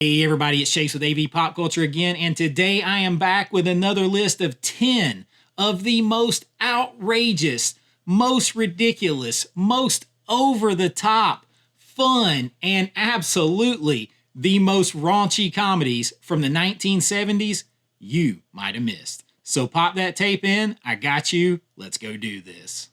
Hey everybody, it's Chase with AV Pop Culture again, and today I am back with another list of 10 of the most outrageous, most ridiculous, most over-the-top, fun, and absolutely the most raunchy comedies from the 1970s you might have missed. So pop that tape in, I got you, let's go do this.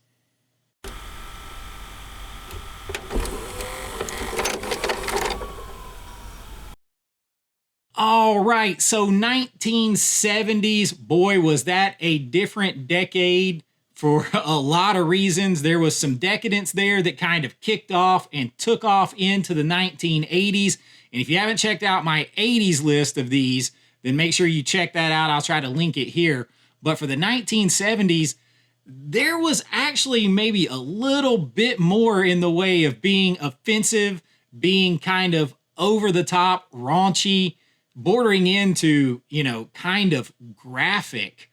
All right, so 1970s, boy, was that a different decade for a lot of reasons. There was some decadence there that kind of kicked off and took off into the 1980s. And if you haven't checked out my 80s list of these, then make sure you check that out. I'll try to link it here. But for the 1970s, there was actually maybe a little bit more in the way of being offensive, being kind of over the top, raunchy, bordering into, kind of graphic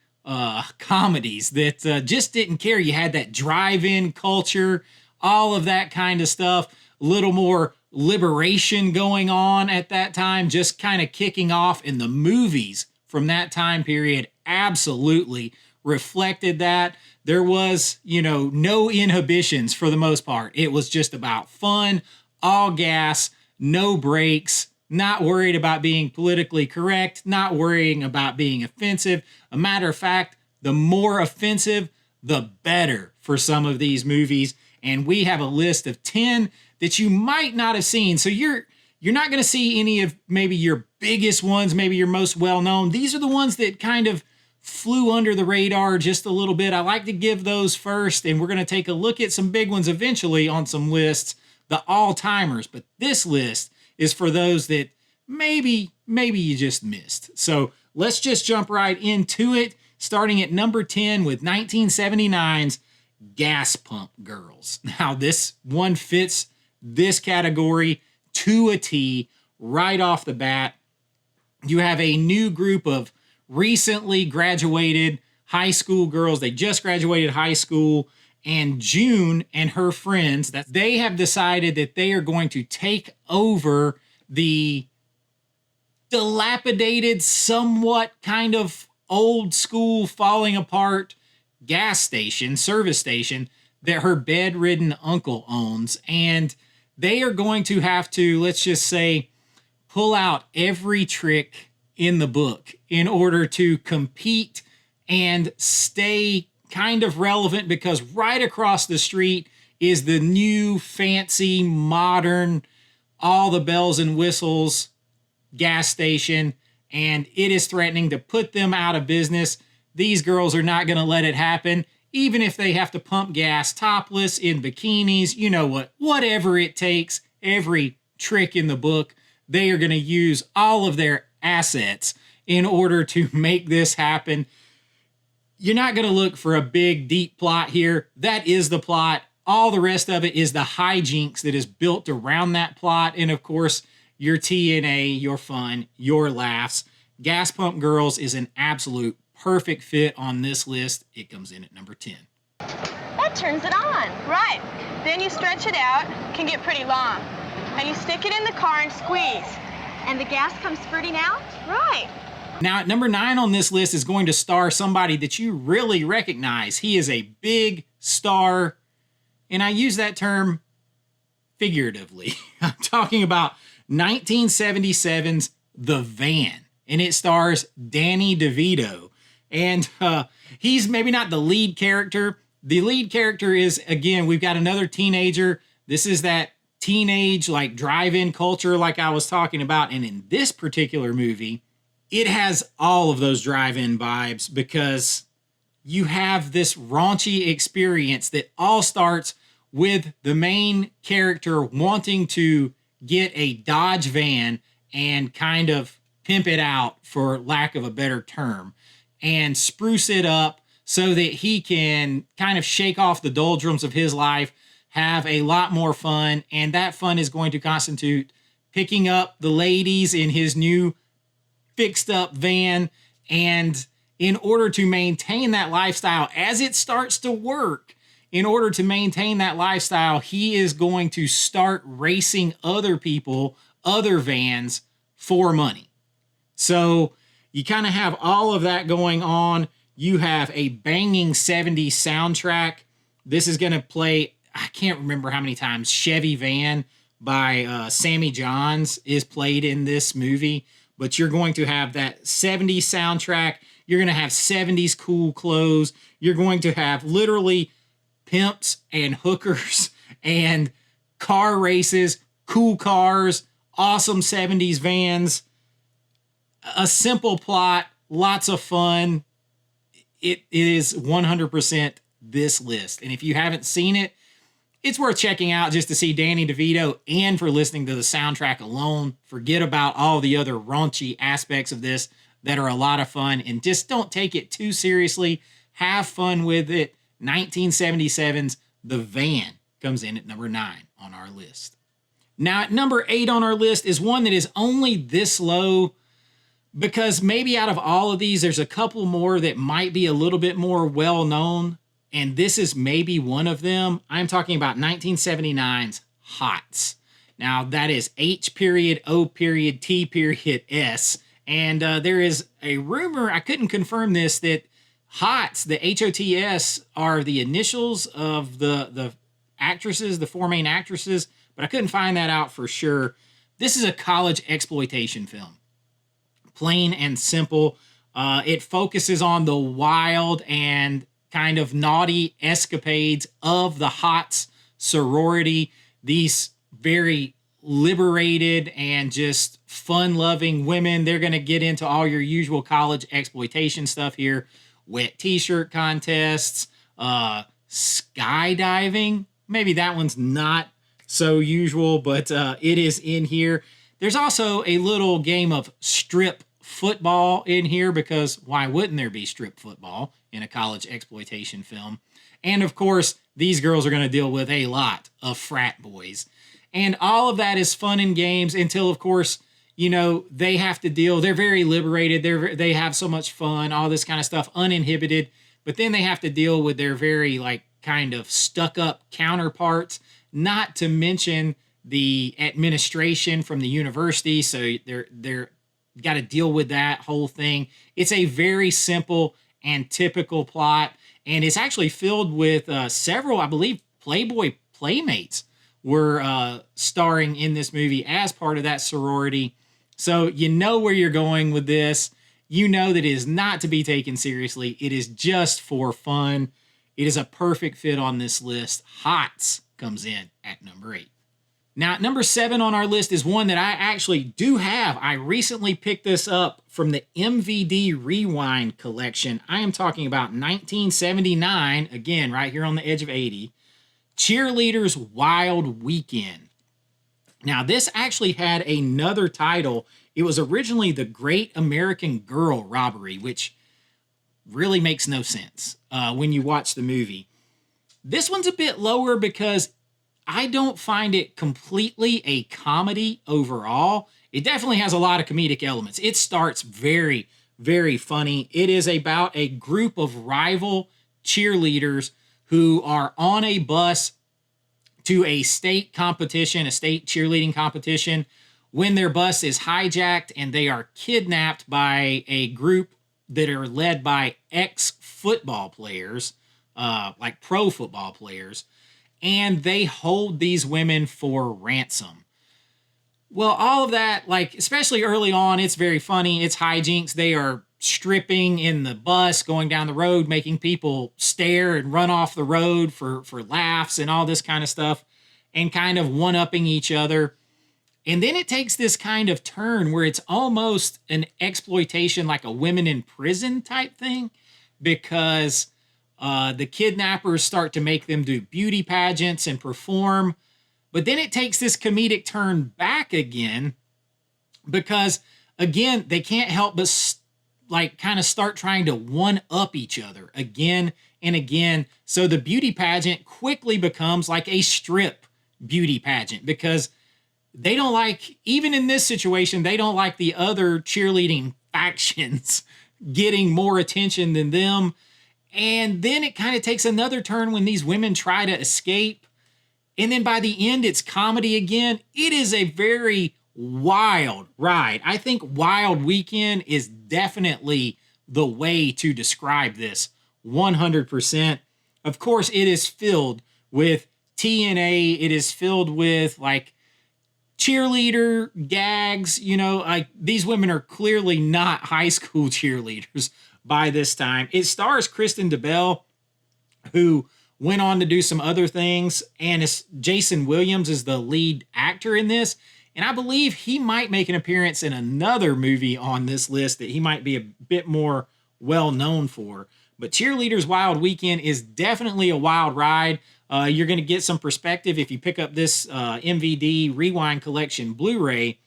comedies that just didn't care. You had that drive-in culture, all of that kind of stuff, a little more liberation going on at that time, just kind of kicking off. And the movies from that time period absolutely reflected that. There was, no inhibitions for the most part. It was just about fun, all gas, no brakes, not worried about being politically correct, not worrying about being offensive. A matter of fact, the more offensive, the better for some of these movies. And we have a list of 10 that you might not have seen. So you're not going to see any of maybe your biggest ones, maybe your most well-known. These are the ones that kind of flew under the radar just a little bit. I like to give those first, and we're going to take a look at some big ones eventually on some lists, the all-timers. But this list is for those that maybe you just missed. So let's just jump right into it, starting at number 10 with 1979's Gas Pump Girls. Now, this one fits this category to a T right off the bat. You have a new group of recently graduated high school girls. They just graduated high school, and June and her friends, that they have decided that they are going to take over the dilapidated, somewhat kind of old school, falling apart gas station, service station that her bedridden uncle owns. And they are going to have to, let's just say, pull out every trick in the book in order to compete and stay kind of relevant, because right across the street is the new, fancy, modern, all the bells and whistles gas station, and it is threatening to put them out of business. These girls are not going to let it happen, even if they have to pump gas topless in bikinis, whatever it takes, every trick in the book, they are going to use all of their assets in order to make this happen. You're not going to look for a big, deep plot here. That is the plot. All the rest of it is the hijinks that is built around that plot. And of course, your TNA, your fun, your laughs. Gas Pump Girls is an absolute perfect fit on this list. It comes in at number 10. That turns it on. Right. Then you stretch it out. Can get pretty long. And you stick it in the car and squeeze. And the gas comes spurting out? Right. Now, at number 9 on this list is going to star somebody that you really recognize. He is a big star, and I use that term figuratively. I'm talking about 1977's The Van, and it stars Danny DeVito. And he's maybe not the lead character. The lead character is, again, we've got another teenager. This is that teenage, like, drive-in culture like I was talking about. And in this particular movie, it has all of those drive-in vibes, because you have this raunchy experience that all starts with the main character wanting to get a Dodge van and kind of pimp it out, for lack of a better term, and spruce it up so that he can kind of shake off the doldrums of his life, have a lot more fun. And that fun is going to constitute picking up the ladies in his new fixed up van. And in order to maintain that lifestyle, as it starts to work, in order to maintain that lifestyle, he is going to start racing other people, other vans, for money. So you kind of have all of that going on. You have a banging 70s soundtrack. This is going to play, I can't remember how many times, Chevy Van by Sammy Johns is played in this movie. But you're going to have that 70s soundtrack. You're going to have 70s cool clothes. You're going to have literally pimps and hookers and car races, cool cars, awesome 70s vans, a simple plot, lots of fun. It is 100% this list. And if you haven't seen it, it's worth checking out just to see Danny DeVito and for listening to the soundtrack alone. Forget about all the other raunchy aspects of this that are a lot of fun, and just don't take it too seriously. Have fun with it. 1977's The Van comes in at number 9 on our list. Now at number 8 on our list is one that is only this low because maybe out of all of these, there's a couple more that might be a little bit more well known. And this is maybe one of them. I'm talking about 1979's H.O.T.S. Now, that is H.O.T.S. And there is a rumor, I couldn't confirm this, that H.O.T.S, the H.O.T.S, are the initials of the actresses, the 4 main actresses, but I couldn't find that out for sure. This is a college exploitation film. Plain and simple. It focuses on the wild and kind of naughty escapades of the H.O.T.S sorority. These very liberated and just fun-loving women. They're going to get into all your usual college exploitation stuff here. Wet t-shirt contests, skydiving. Maybe that one's not so usual, but it is in here. There's also a little game of strip football in here because why wouldn't there be strip football in a college exploitation film? And of course, these girls are going to deal with a lot of frat boys. And all of that is fun and games until, of course, you know, they have to deal. They're very liberated. They have so much fun, all this kind of stuff, uninhibited. But then they have to deal with their very, like, kind of stuck-up counterparts, not to mention the administration from the university. So they're got to deal with that whole thing. It's a very simple and typical plot, and it's actually filled with several, I believe, Playboy playmates were starring in this movie as part of that sorority. So you know where you're going with this. You know that it is not to be taken seriously. It is just for fun. It is a perfect fit on this list. H.O.T.S comes in at number 8. Now, at number 7 on our list is one that I actually do have. I recently picked this up from the MVD Rewind collection. I am talking about 1979, again, right here on the edge of 80, Cheerleaders Wild Weekend. Now, this actually had another title. It was originally The Great American Girl Robbery, which really makes no sense when you watch the movie. This one's a bit lower because I don't find it completely a comedy overall. It definitely has a lot of comedic elements. It starts very, very funny. It is about a group of rival cheerleaders who are on a bus to a state competition, a state cheerleading competition, when their bus is hijacked and they are kidnapped by a group that are led by ex-football players, like pro football players, and they hold these women for ransom. Well, all of that, like, especially early on, it's very funny. It's hijinks. They are stripping in the bus, going down the road, making people stare and run off the road for laughs and all this kind of stuff, and kind of one-upping each other. And then it takes this kind of turn where it's almost an exploitation, like a women in prison type thing, because the kidnappers start to make them do beauty pageants and perform. But then it takes this comedic turn back again because, again, they can't help but kind of start trying to one-up each other again and again. So the beauty pageant quickly becomes like a strip beauty pageant because they don't like, even in this situation, they don't like the other cheerleading factions getting more attention than them. And then it kind of takes another turn when these women try to escape. And then by the end, it's comedy again. It is a very wild ride. I think Wild Weekend is definitely the way to describe this 100%. Of course, it is filled with TNA. It is filled with like cheerleader gags. You know, like these women are clearly not high school cheerleaders by this time. It stars Kristen DeBell, who went on to do some other things, and Jason Williams is the lead actor in this. And I believe he might make an appearance in another movie on this list that he might be a bit more well known for. But Cheerleaders Wild Weekend is definitely a wild ride. You're going to get some perspective if you pick up this MVD Rewind Collection Blu-ray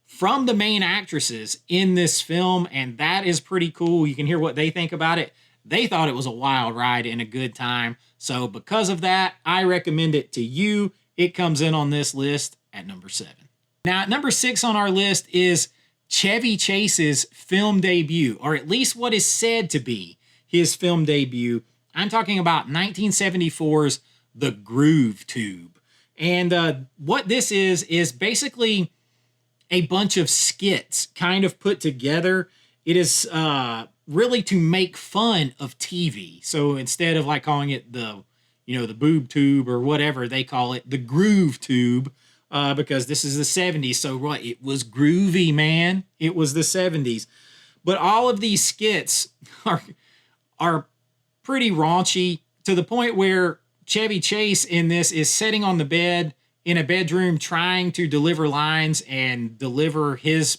from the main actresses in this film, and that is pretty cool. You can hear what they think about it. They thought it was a wild ride and a good time. So because of that, I recommend it to you. It comes in on this list at number 7. Now, at number 6 on our list is Chevy Chase's film debut, or at least what is said to be his film debut. I'm talking about 1974's The Groove Tube. And what this is basically a bunch of skits kind of put together. It is really to make fun of TV. So instead of like calling it the boob tube or whatever they call it, the groove tube, because this is the 70s. So what? It was groovy, man. It was the 70s. But all of these skits are pretty raunchy to the point where Chevy Chase in this is sitting on the bed in a bedroom trying to deliver lines and deliver his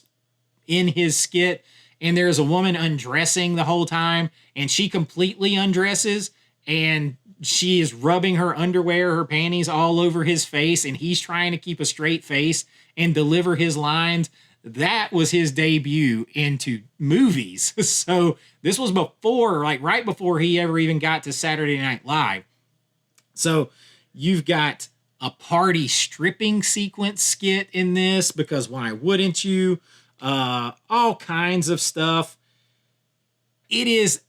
skit. And there's a woman undressing the whole time, and she completely undresses, and she is rubbing her underwear, her panties all over his face, and he's trying to keep a straight face and deliver his lines. That was his debut into movies. So this was right before he ever even got to Saturday Night Live. So you've got a party stripping sequence skit in this, because why wouldn't you? All kinds of stuff. It is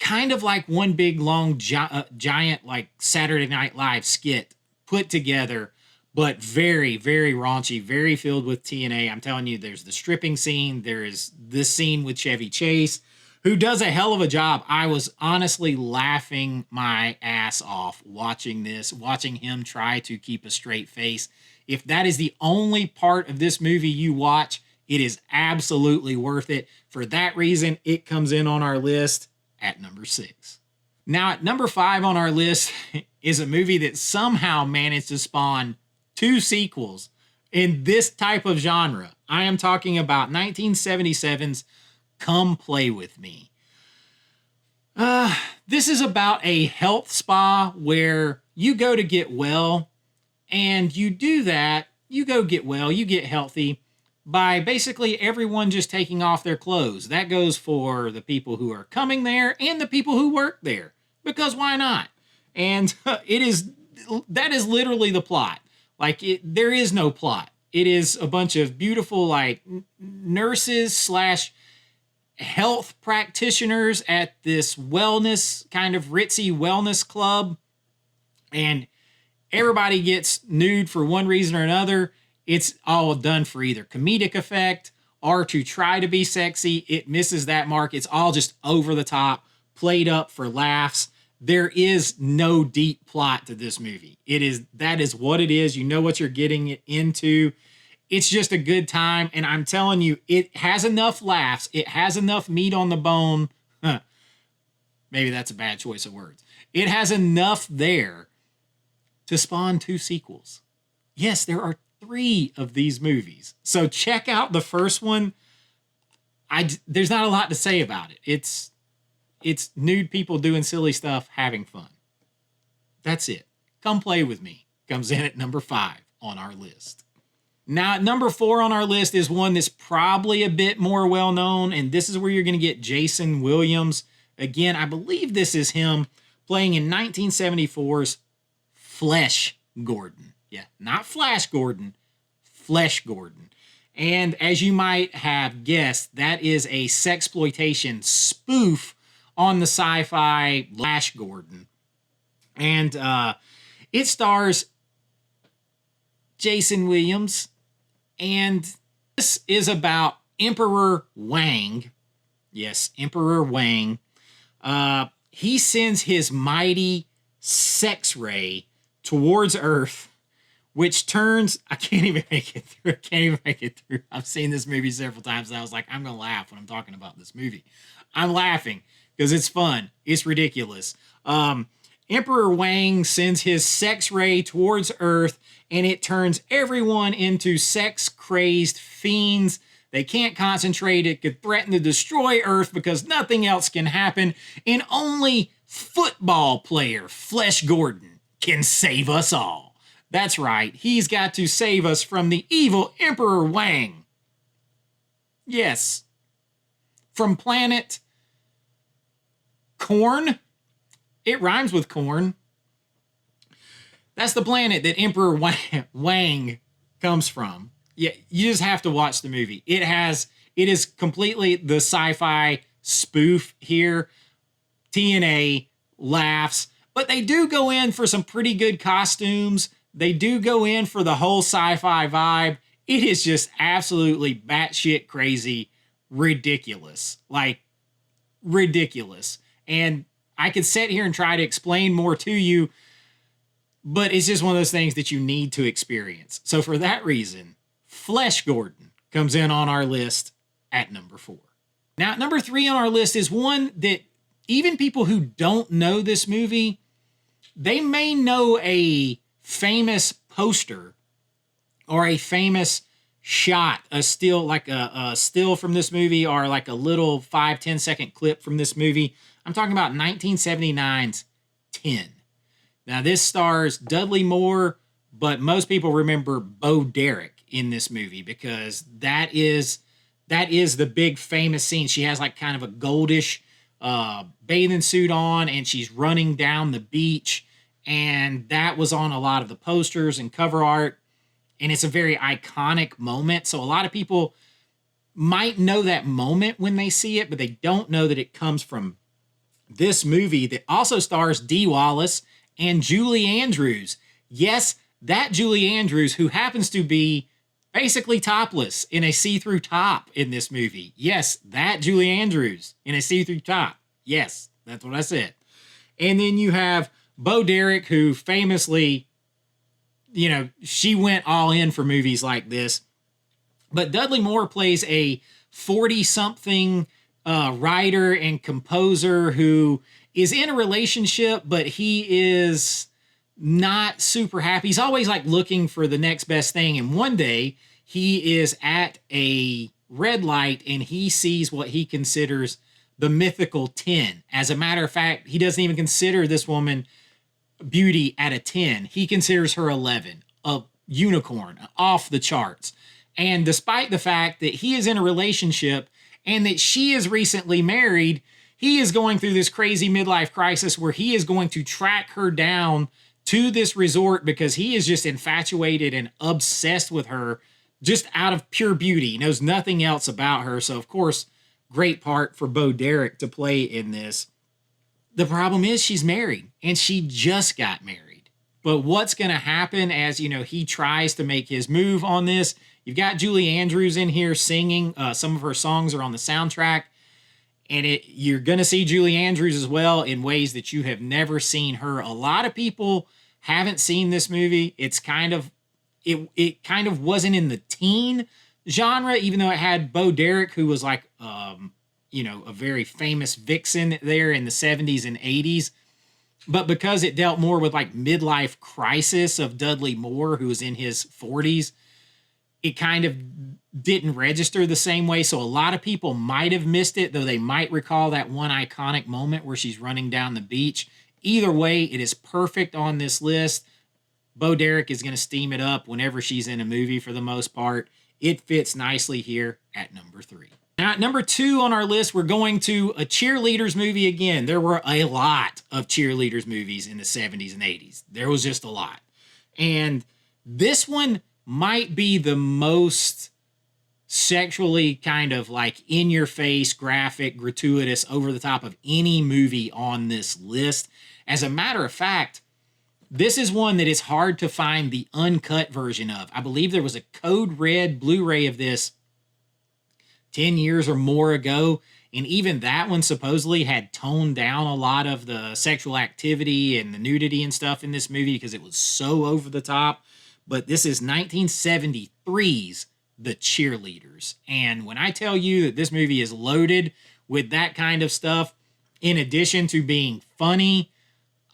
kind of like one big long giant like Saturday Night Live skit put together, but very, very raunchy, very filled with TNA. I'm telling you, there's the stripping scene. There is this scene with Chevy Chase, who does a hell of a job. I was honestly laughing my ass off watching him try to keep a straight face. If that is the only part of this movie you watch, it is absolutely worth it. For that reason, it comes in on our list at number 6. Now, at number 5 on our list is a movie that somehow managed to spawn 2 sequels in this type of genre. I am talking about 1977's Come Play With Me. This is about a health spa where you go to get well, and you do that, you go get well, you get healthy, by basically everyone just taking off their clothes. That goes for the people who are coming there and the people who work there, because why not? And that is literally the plot. There is no plot. It is a bunch of beautiful like nurses / health practitioners at this wellness kind of ritzy wellness club, and everybody gets nude for one reason or another. It's all done for either comedic effect or to try to be sexy. It misses that mark. It's all just over the top, played up for laughs. There is no deep plot to this movie. That is what it is. You know what you're getting into. It's just a good time. And I'm telling you, it has enough laughs. It has enough meat on the bone. Maybe that's a bad choice of words. It has enough there to spawn 2 sequels. Yes, there are 3 of these movies. So check out the first one. There's not a lot to say about it. It's nude people doing silly stuff, having fun. That's it. Come Play With Me comes in at number 5 on our list. Now, at number 4 on our list is one that's probably a bit more well-known, and this is where you're going to get Jason Williams. Again, I believe this is him playing in 1974's Flesh Gordon. Yeah, not Flash Gordon, Flesh Gordon. And as you might have guessed, that is a sexploitation spoof on the sci-fi Flash Gordon. And it stars Jason Williams and This is about Emperor Wang. Yes, Emperor Wang. He sends his mighty sex ray towards Earth, which turns, I can't even make it through. I've seen this movie several times, and I was like, I'm going to laugh when I'm talking about this movie. I'm laughing because it's fun. It's ridiculous. Emperor Wang sends his sex ray towards Earth, and it turns everyone into sex-crazed fiends. They can't concentrate. It could threaten to destroy Earth because nothing else can happen, and only football player Flesh Gordon can save us all. That's right. He's got to save us from the evil Emperor Wang. Yes. From planet Corn. It rhymes with corn. That's the planet that Emperor Wang comes from. Yeah, you just have to watch the movie. It is completely the sci-fi spoof here. TNA laughs, but they do go in for some pretty good costumes. They do go in for the whole sci-fi vibe. It is just absolutely batshit crazy, ridiculous. Like, ridiculous. And I could sit here and try to explain more to you, but it's just one of those things that you need to experience. So for that reason, Flesh Gordon comes in on our list at number 4. Now, at number 3 on our list is one that even people who don't know this movie, they may know a famous poster or a famous shot, a still, like a still from this movie, or like a little 5-10 second clip from this movie. I'm talking about 1979's 10. Now, this stars Dudley Moore, but most people remember Bo Derek in this movie because that is the big famous scene. She has like kind of a goldish bathing suit on, and she's running down the beach, and that was on a lot of the posters and cover art, and it's a very iconic moment. So a lot of people might know that moment when they see it, but they don't know that it comes from this movie that also stars Dee Wallace and Julie Andrews. Yes, that Julie Andrews, who happens to be basically topless in a see-through top in this movie. Yes, that Julie Andrews in a see-through top. Yes, that's what I said. And then you have Bo Derek, who famously, she went all in for movies like this. But Dudley Moore plays a 40-something writer and composer who is in a relationship, but he is not super happy. He's always like looking for the next best thing. And one day he is at a red light and he sees what he considers the mythical 10. As a matter of fact, he doesn't even consider this woman beauty at a 10. He considers her 11, a unicorn, off the charts. And despite the fact that he is in a relationship and that she is recently married, he is going through this crazy midlife crisis where he is going to track her down to this resort because he is just infatuated and obsessed with her just out of pure beauty. He knows nothing else about her. So, of course, great part for Bo Derek to play in this. The problem is she's married, and she just got married. But what's going to happen as, he tries to make his move on this? You've got Julie Andrews in here singing. Some of her songs are on the soundtrack. And you're going to see Julie Andrews as well in ways that you have never seen her. A lot of people haven't seen this movie. It's kind of, it kind of wasn't in the teen genre, even though it had Bo Derek, who was like, a very famous vixen there in the 70s and 80s. But because it dealt more with like midlife crisis of Dudley Moore, who was in his 40s, it kind of didn't register the same way. So a lot of people might have missed it, though they might recall that one iconic moment where she's running down the beach. Either way, it is perfect on this list. Bo Derek is going to steam it up whenever she's in a movie for the most part. It fits nicely here at number 3. Now, at number 2 on our list, we're going to a Cheerleaders movie again. There were a lot of Cheerleaders movies in the 70s and 80s. There was just a lot. And this one might be the most sexually kind of like in your face, graphic, gratuitous, over the top of any movie on this list. As a matter of fact, this is one that is hard to find the uncut version of. I believe there was a Code Red Blu-ray of this 10 years or more ago. And even that one supposedly had toned down a lot of the sexual activity and the nudity and stuff in this movie because it was so over the top. But this is 1973's The Cheerleaders. And when I tell you that this movie is loaded with that kind of stuff, in addition to being funny,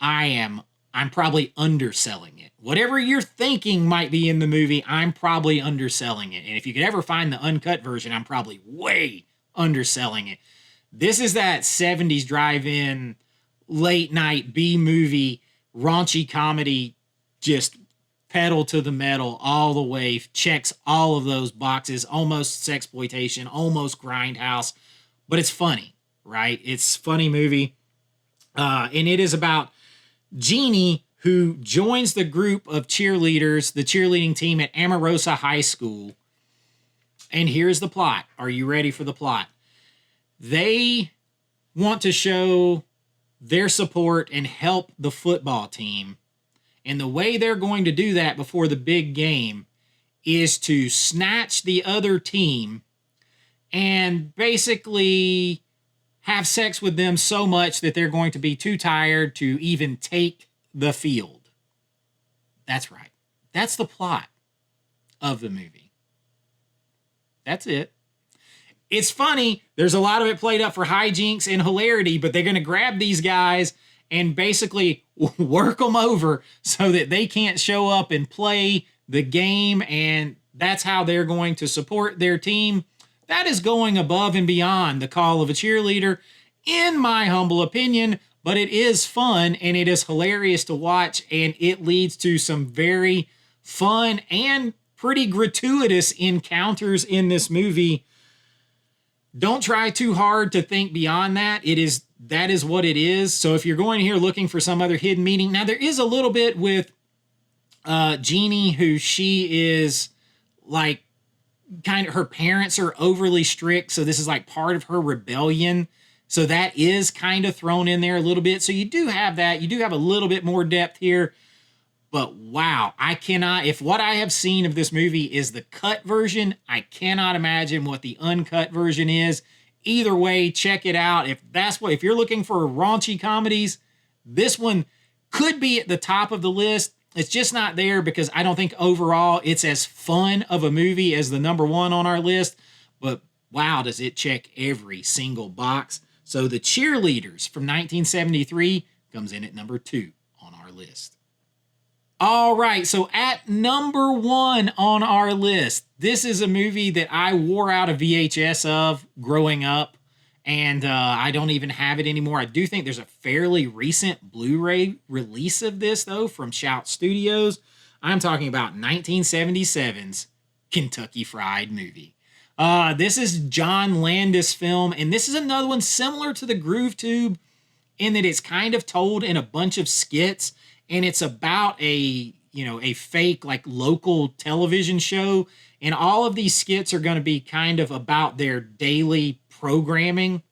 I'm probably underselling it. Whatever you're thinking might be in the movie, I'm probably underselling it. And if you could ever find the uncut version, I'm probably way underselling it. This is that 70s drive-in, late-night B-movie, raunchy comedy, just pedal to the metal all the way, checks all of those boxes, almost sexploitation, almost grindhouse, but it's funny, right? It's a funny movie. And it is about Jeannie, who joins the group of cheerleaders, the cheerleading team at Amarosa High School. And here's the plot. Are you ready for the plot? They want to show their support and help the football team. And the way they're going to do that before the big game is to snatch the other team and basically have sex with them so much that they're going to be too tired to even take the field. That's right. That's the plot of the movie. That's it. It's funny. There's a lot of it played up for hijinks and hilarity, but they're going to grab these guys and basically work them over so that they can't show up and play the game, and that's how they're going to support their team. That is going above and beyond the call of a cheerleader, in my humble opinion, but it is fun and it is hilarious to watch, and it leads to some very fun and pretty gratuitous encounters in this movie. Don't try too hard to think beyond that. That is what it is. So if you're going here looking for some other hidden meaning, now there is a little bit with Jeannie, who she is like kind of, her parents are overly strict. So this is like part of her rebellion. So that is kind of thrown in there a little bit. So you do have that. You do have a little bit more depth here. But wow, I cannot, if what I have seen of this movie is the cut version, I cannot imagine what the uncut version is. Either way, check it out. If you're looking for raunchy comedies, this one could be at the top of the list. It's just not there because I don't think overall it's as fun of a movie as the number one on our list. But wow, does it check every single box. So The Cheerleaders from 1973 comes in at number 2 on our list. All right, so at number 1 on our list, this is a movie that I wore out a VHS of growing up, and I don't even have it anymore. I do think there's a fairly recent Blu-ray release of this, though, from H.O.T.S Studios. I'm talking about 1977's Kentucky Fried Movie. This is John Landis' film, and this is another one similar to The Groove Tube in that it's kind of told in a bunch of skits. And it's about a fake like local television show. And all of these skits are going to be kind of about their daily programming.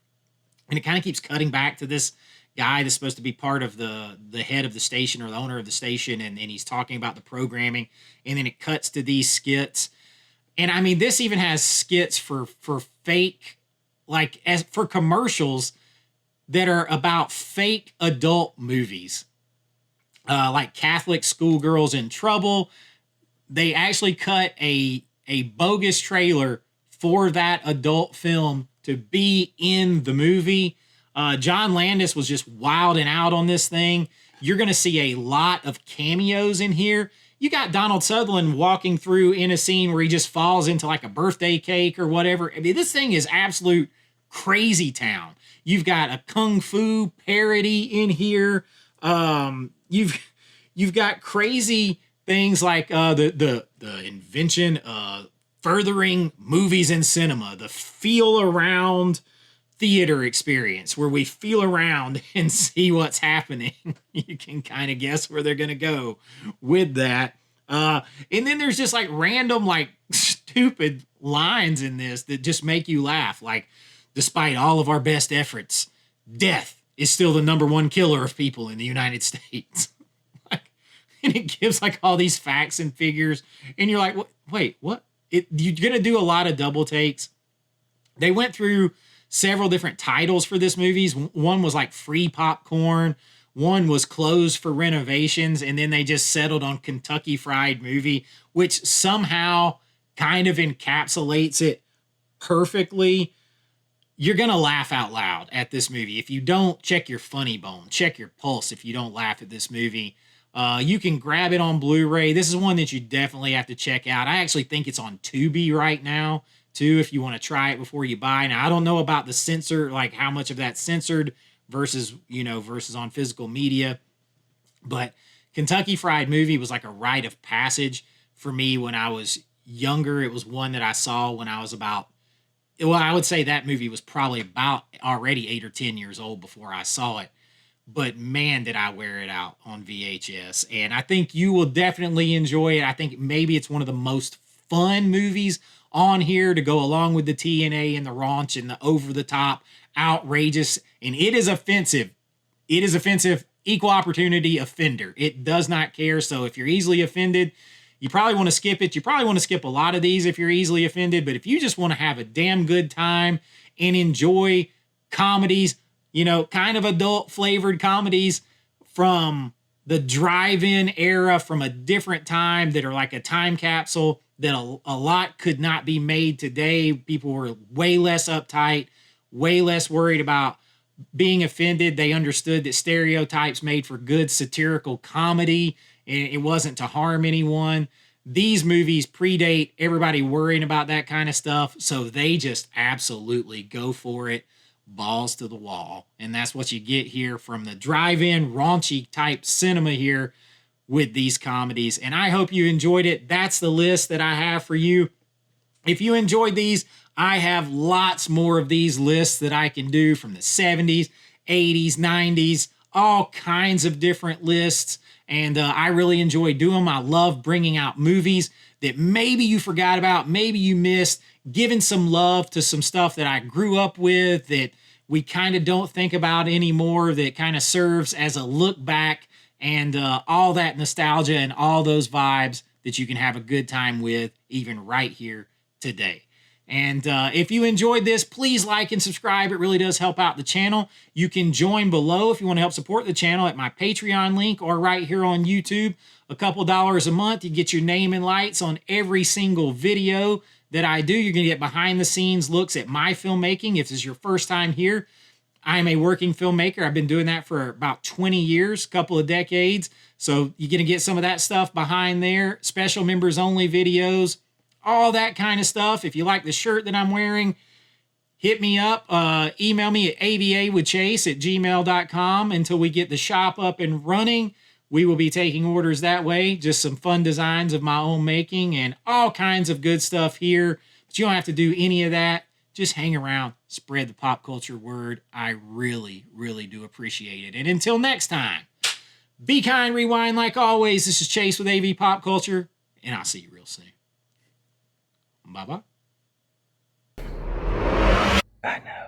And it kind of keeps cutting back to this guy that's supposed to be part of the head of the station or the owner of the station. And he's talking about the programming. And then it cuts to these skits. And I mean, this even has skits for fake, like as for commercials that are about fake adult movies. Like Catholic Schoolgirls in Trouble. They actually cut a bogus trailer for that adult film to be in the movie. John Landis was just wilding out on this thing. You're going to see a lot of cameos in here. You got Donald Sutherland walking through in a scene where he just falls into like a birthday cake or whatever. I mean, this thing is absolute crazy town. You've got a kung fu parody in here. You've got crazy things like the invention of furthering movies in cinema, the feel around theater experience where we feel around and see what's happening. You can kind of guess where they're going to go with that. And then there's just like random, like stupid lines in this that just make you laugh. Like, despite all of our best efforts, death is still the number one killer of people in the United States. And it gives like all these facts and figures. And you're like, wait, what? You're going to do a lot of double takes. They went through several different titles for this movies. One was like Free Popcorn, one was Closed for Renovations, and then they just settled on Kentucky Fried Movie, which somehow kind of encapsulates it perfectly. You're going to laugh out loud at this movie. If you don't, check your funny bone. Check your pulse if you don't laugh at this movie. You can grab it on Blu-ray. This is one that you definitely have to check out. I actually think it's on Tubi right now, too, if you want to try it before you buy. Now, I don't know about the censor, like how much of that's censored versus on physical media. But Kentucky Fried Movie was like a rite of passage for me when I was younger. It was one that I saw when I was about, well, I would say that movie was probably about already 8 or 10 years old before I saw it. But man, did I wear it out on VHS. And I think you will definitely enjoy it. I think maybe it's one of the most fun movies on here to go along with the TNA and the raunch and the over-the-top, outrageous. And it is offensive. It is offensive. Equal opportunity offender. It does not care. So if you're easily offended, you probably want to skip it. You probably want to skip a lot of these if you're easily offended. But if you just want to have a damn good time and enjoy comedies, kind of adult flavored comedies from the drive-in era, from a different time, that are like a time capsule, that a lot could not be made today. People were way less uptight, way less worried about being offended. They understood that stereotypes made for good satirical comedy, and it wasn't to harm anyone. These movies predate everybody worrying about that kind of stuff, so they just absolutely go for it, balls to the wall. And that's what you get here from the drive-in raunchy type cinema here with these comedies. And I hope you enjoyed it. That's the list that I have for you. If you enjoyed these, I have lots more of these lists that I can do from the 70s, 80s, 90s, all kinds of different lists. And I really enjoy doing them. I love bringing out movies that maybe you forgot about, maybe you missed, giving some love to some stuff that I grew up with that we kind of don't think about anymore, that kind of serves as a look back, and all that nostalgia and all those vibes that you can have a good time with even right here today. And if you enjoyed this, please like and subscribe. It really does help out the channel. You can join below if you want to help support the channel at my Patreon link, or right here on YouTube. A couple dollars a month, you get your name and lights on every single video that I do. You're going to get behind the scenes looks at my filmmaking. If this is your first time here, I'm a working filmmaker. I've been doing that for about 20 years, a couple of decades. So you're going to get some of that stuff behind there. Special members only videos, all that kind of stuff. If you like the shirt that I'm wearing, hit me up. Email me at avawithchase@gmail.com until we get the shop up and running. We will be taking orders that way. Just some fun designs of my own making and all kinds of good stuff here. But you don't have to do any of that. Just hang around, spread the pop culture word. I really, really do appreciate it. And until next time, be kind, rewind like always. This is Chase with AV Pop Culture, and I'll see you real soon. Bye-bye. Bye now.